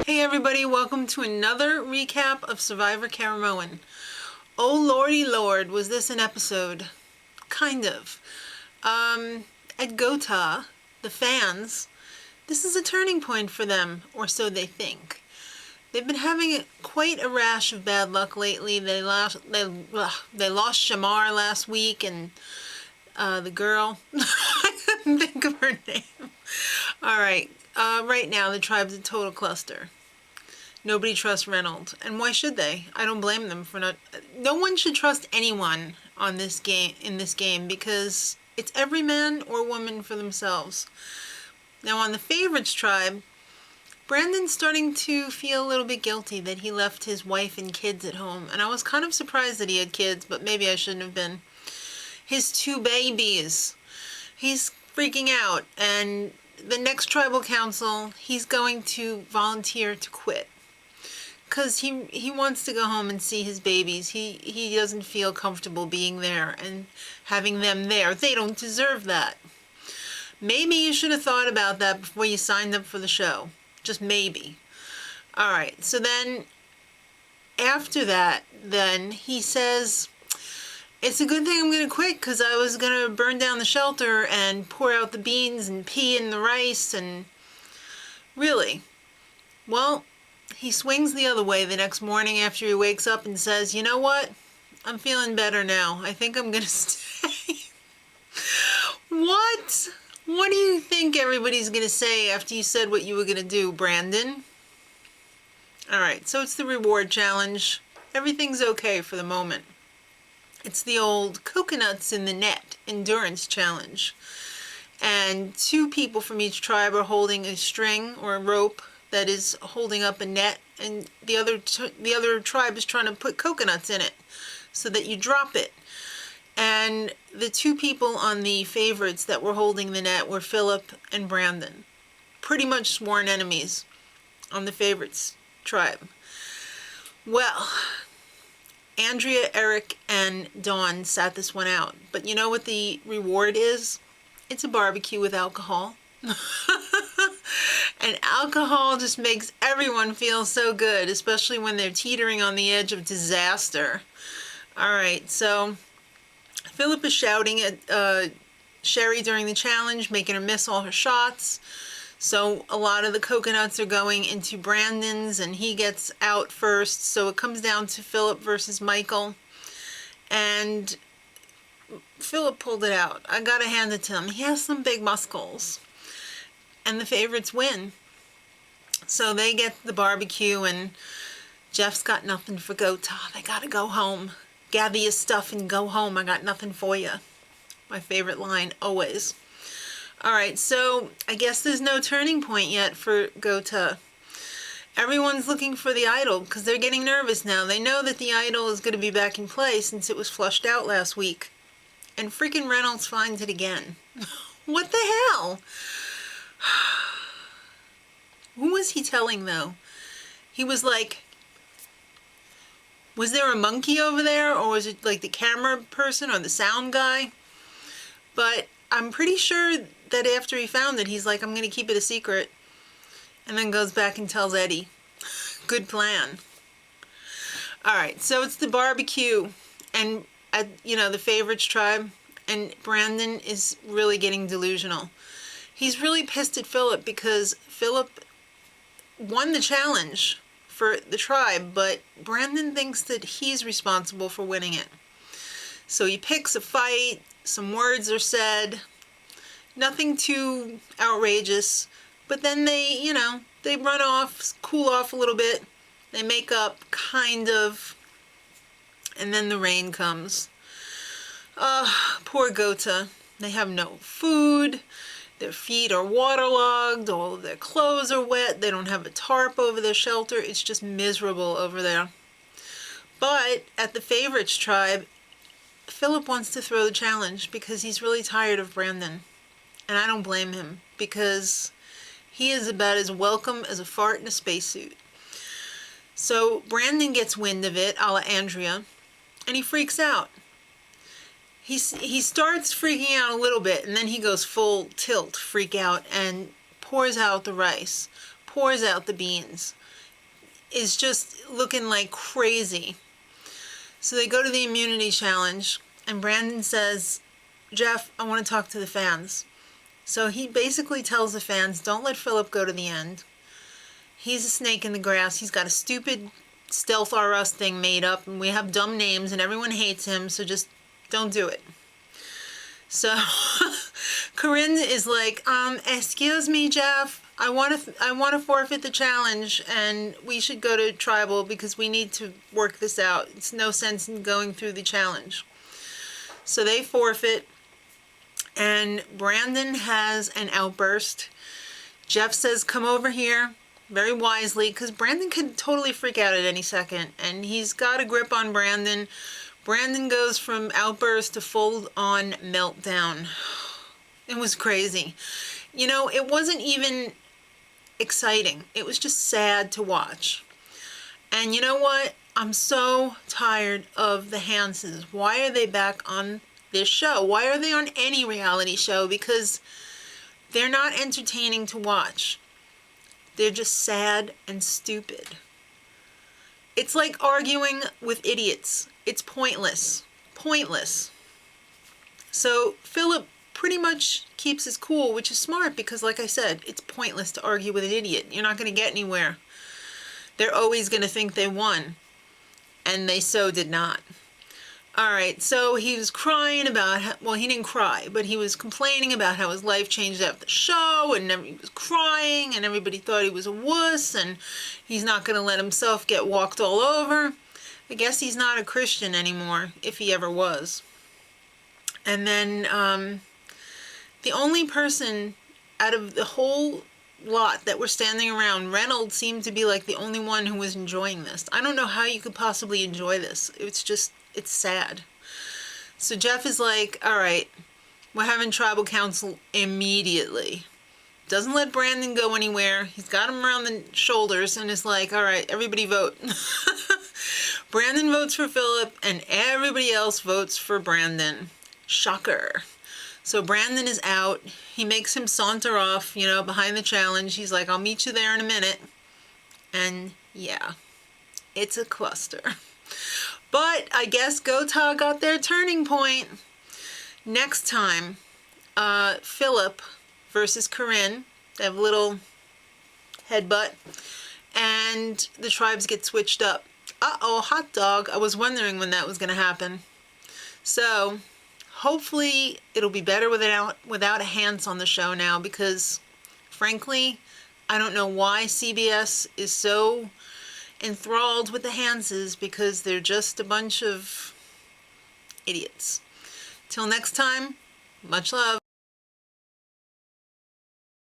Hey everybody, welcome to another recap of Survivor Caramoan. Oh lordy lord, was this an episode? Kind of. At Gotha, the fans, this is a turning point for them, or so they think. They've been having quite a rash of bad luck lately. They lost Shamar last week, and the girl, I couldn't think of her name. Alright, right now the tribe's a total cluster. Nobody trusts Reynolds, and why should they? I don't blame them for not. No one should trust anyone on this game, in this game, because it's every man or woman for themselves. Now on the favorites tribe, Brandon's starting to feel a little bit guilty that he left his wife and kids at home, and I was kind of surprised that he had kids, but maybe I shouldn't have been. His 2 babies. He's freaking out, and the next tribal council, he's going to volunteer to quit. Because he wants to go home and see his babies. He doesn't feel comfortable being there and having them there. They don't deserve that. Maybe you should have thought about that before you signed up for the show. Just maybe. Alright, so then after that, then he says, it's a good thing I'm going to quit because I was going to burn down the shelter and pour out the beans and pee in the rice and... Really? Well... He swings the other way the next morning after he wakes up and says, you know what? I'm feeling better now. I think I'm gonna stay. What? What do you think everybody's gonna say after you said what you were gonna do, Brandon? Alright, so it's the reward challenge. Everything's okay for the moment. It's the old coconuts in the net endurance challenge. And 2 people from each tribe are holding a string or a rope that is holding up a net, and the other tribe is trying to put coconuts in it so that you drop it. And the 2 people on the favorites that were holding the net were Philip and Brandon. Pretty much sworn enemies on the favorites tribe. Well, Andrea, Eric, and Dawn sat this one out. But you know what the reward is? It's a barbecue with alcohol. And alcohol just makes everyone feel so good, especially when they're teetering on the edge of disaster. Alright, so Philip is shouting at Sherry during the challenge, making her miss all her shots. So a lot of the coconuts are going into Brandon's, and he gets out first. So it comes down to Philip versus Michael. And Philip pulled it out. I gotta hand it to him. He has some big muscles. And the favorites win. So they get the barbecue, and Jeff's got nothing for Gotha. They gotta go home. Gather your stuff and go home. I got nothing for you. My favorite line, always. Alright, so I guess there's no turning point yet for Gotha. Everyone's looking for the idol because they're getting nervous now. They know that the idol is going to be back in play since it was flushed out last week. And freaking Reynolds finds it again. What the hell? Who was he telling, though? He was like, was there a monkey over there, or was it like the camera person or the sound guy? But I'm pretty sure that after he found it, he's like, I'm going to keep it a secret. And then goes back and tells Eddie. Good plan. Alright, so it's the barbecue. And, the favorites tribe. And Brandon is really getting delusional. He's really pissed at Philip because Philip won the challenge for the tribe, but Brandon thinks that he's responsible for winning it. So he picks a fight, some words are said, nothing too outrageous, but then they run off, cool off a little bit, they make up, kind of, and then the rain comes. Poor Gotha. They have no food. Their feet are waterlogged, all of their clothes are wet, they don't have a tarp over their shelter, it's just miserable over there. But at the favorites tribe, Philip wants to throw the challenge because he's really tired of Brandon. And I don't blame him, because he is about as welcome as a fart in a spacesuit. So Brandon gets wind of it, a la Andrea, and he freaks out. he starts freaking out a little bit, and then he goes full tilt, freak out, and pours out the rice, pours out the beans, is just looking like crazy. So they go to the immunity challenge, and Brandon says, Jeff, I want to talk to the fans. So he basically tells the fans, don't let Philip go to the end. He's a snake in the grass. He's got a stupid stealth R us thing made up, and we have dumb names, and everyone hates him, so just don't do it. So Corinne is like, excuse me, Jeff, I want to forfeit the challenge, and we should go to tribal because we need to work this out. It's no sense in going through the challenge. So they forfeit, and Brandon has an outburst. Jeff says, come over here, very wisely, because Brandon could totally freak out at any second, and he's got a grip on Brandon. Brandon goes from outburst to full-on meltdown. It was crazy. You know, it wasn't even exciting. It was just sad to watch. And you know what? I'm so tired of the Hanses. Why are they back on this show? Why are they on any reality show? Because they're not entertaining to watch. They're just sad and stupid. It's like arguing with idiots. It's pointless. Pointless. So Philip pretty much keeps his cool, which is smart because, like I said, it's pointless to argue with an idiot. You're not going to get anywhere. They're always going to think they won. And they so did not. Alright, so he was crying about how, well, he didn't cry, but he was complaining about how his life changed after the show, and he was crying, and everybody thought he was a wuss, and he's not going to let himself get walked all over. I guess he's not a Christian anymore, if he ever was. And then the only person out of the whole lot that were standing around, Reynolds seemed to be like the only one who was enjoying this. I don't know how you could possibly enjoy this. It's sad. So Jeff is like, all right, we're having tribal council immediately. Doesn't let Brandon go anywhere. He's got him around the shoulders and is like, all right, everybody vote. Brandon votes for Philip and everybody else votes for Brandon. Shocker. So Brandon is out. He makes him saunter off, you know, behind the challenge. He's like, I'll meet you there in a minute. And yeah, it's a cluster. But I guess Gotha got their turning point. Next time, Philip versus Corinne. They have a little headbutt. And the tribes get switched up. Uh-oh, hot dog. I was wondering when that was going to happen. So hopefully it'll be better without a Hans on the show now, because frankly, I don't know why CBS is so enthralled with the Hanses, because they're just a bunch of idiots. Till next time, much love.